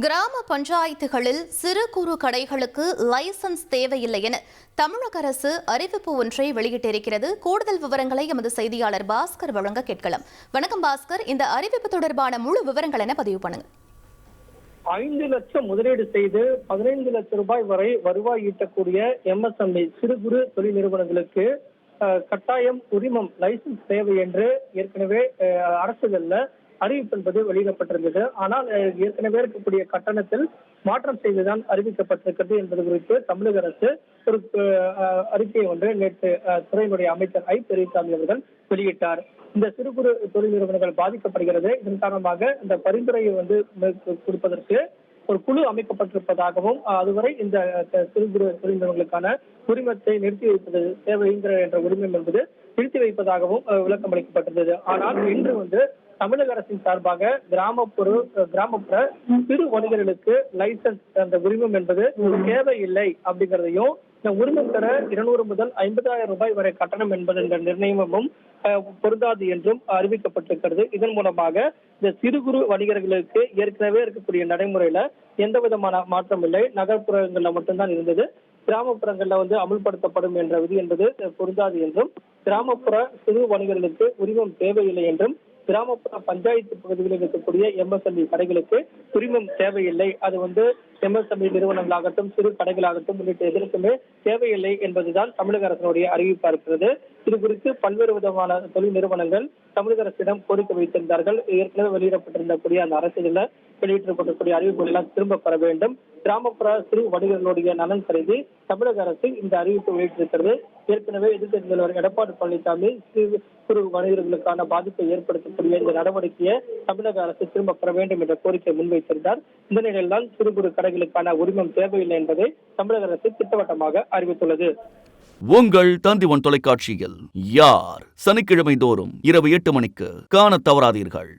கிராம பஞ்சாயத்துகளில் சிறு குறு கடைகளுக்கு லைசன்ஸ் தேவையில்லை என தமிழக அரசு அறிவிப்பு ஒன்றை வெளியிட்டிருக்கிறது. கூடுதல் விவரங்களை எமது செய்தியாளர் பாஸ்கர் வழங்க கேட்கலாம். வணக்கம் பாஸ்கர், இந்த அறிவிப்பு தொடர்பான முழு விவரங்கள் என பதிவு பண்ணுங்க. 5 லட்சம் முதலீடு செய்து 15 லட்சம் ரூபாய் வரை வருவாய் ஈட்டக்கூடிய எம்எஸ்எம்இ சிறு குறு தொழில் நிறுவனங்களுக்கு கட்டாயம் உரிமம் லைசன்ஸ் தேவை என்று ஏற்கனவே அரசுகள்ல அறிவிப்பு என்பது வெளியிடப்பட்டிருந்தது. ஆனால் ஏற்கனவே இருக்கக்கூடிய கட்டணத்தில் மாற்றம் செய்துதான் அறிவிக்கப்பட்டிருக்கிறது என்பது குறித்து தமிழக அரசு ஒரு அறிக்கையை ஒன்று நேற்று துறையினுடைய அமைச்சர் பெரியசாமி அவர்கள் வெளியிட்டார். இந்த சிறு குறு தொழில் நிறுவனங்கள் பாதிக்கப்படுகிறது. இதன் காரணமாக இந்த பரிந்துரையை கொடுப்பதற்கு ஒரு குழு அமைக்கப்பட்டிருப்பதாகவும் அதுவரை இந்த சிறு குறு தொழில் நிறுவனங்களுக்கான உரிமத்தை நிறுத்தி வைப்பது தேவைங்கிற என்ற உரிமம் என்பது நிறுத்தி வைப்பதாகவும் விளக்கம் அளிக்கப்பட்டிருந்தது. ஆனால் இன்று தமிழக அரசின் சார்பாக கிராமப்புற சிறு வணிகர்களுக்கு லைசன்ஸ் அந்த உரிமம் என்பது தேவையில்லை அப்படிங்கிறதையும், இந்த உரிமம் பெற 200 முதல் 50,000 ரூபாய் வரை கட்டணம் என்பது இந்த நிர்ணயமும் பொருந்தாது என்றும் அறிவிக்கப்பட்டிருக்கிறது. இதன் மூலமாக இந்த சிறு குறு வணிகர்களுக்கு ஏற்கனவே இருக்கக்கூடிய நடைமுறையில எந்த விதமான மாற்றம் இல்லை. நகர்ப்புறங்கள்ல மட்டும்தான் இருந்தது. கிராமப்புறங்கள்ல அமல்படுத்தப்படும் என்ற விதி என்பது பொருந்தாது என்றும், கிராமப்புற சிறு வணிகர்களுக்கு உரிமம் தேவையில்லை என்றும், கிராமப்புற பஞ்சாயத்து பகுதிகளில் இருக்கக்கூடிய எம்எஸ்எம்இ கடைகளுக்கு உரிமம் தேவையில்லை. அது எம்எஸ்எம்இ நிறுவனங்களாகட்டும் சிறு கடைகளாகட்டும் உள்ளிட்ட எதற்குமே தேவையில்லை என்பதுதான் தமிழக அரசினுடைய அறிவிப்பா இருக்கிறது. இது குறித்து பல்வேறு விதமான தொழில் நிறுவனங்கள் தமிழக அரசிடம் கோரிக்கை வைத்திருந்தார்கள். ஏற்கனவே வெளியிடப்பட்டிருந்தக்கூடிய அந்த அரசியல வெளியிட்டிருக்கக்கூடிய அறிவிப்புகள் எல்லாம் திரும்ப பெற வேண்டும். கிராமப்புற சிறு வணிகர்களுடைய நலன் கருதி தமிழக அரசு இந்த அறிவிப்பு வெளியிட்டிருக்கிறது. ஏற்கனவே எதிர்க்கட்சி தலைவர் எடப்பாடி பழனிசாமி சிறு குறு வணிகர்களுக்கான பாதிப்பை ஏற்படுத்தக்கூடிய இந்த நடவடிக்கையை தமிழக அரசு திரும்ப பெற வேண்டும் என்ற கோரிக்கை முன்வைத்திருந்தார். இந்த நிலையில்தான் சிறு குறு கடைகளுக்கான உரிமம் தேவையில்லை என்பதை தமிழக அரசு திட்டவட்டமாக அறிவித்துள்ளது. உங்கள் தந்திவன் தொலைக்காட்சியில் யார் சனிக்கிழமை தோறும் இரவு 8 மணிக்கு காண தவறாதீர்கள்.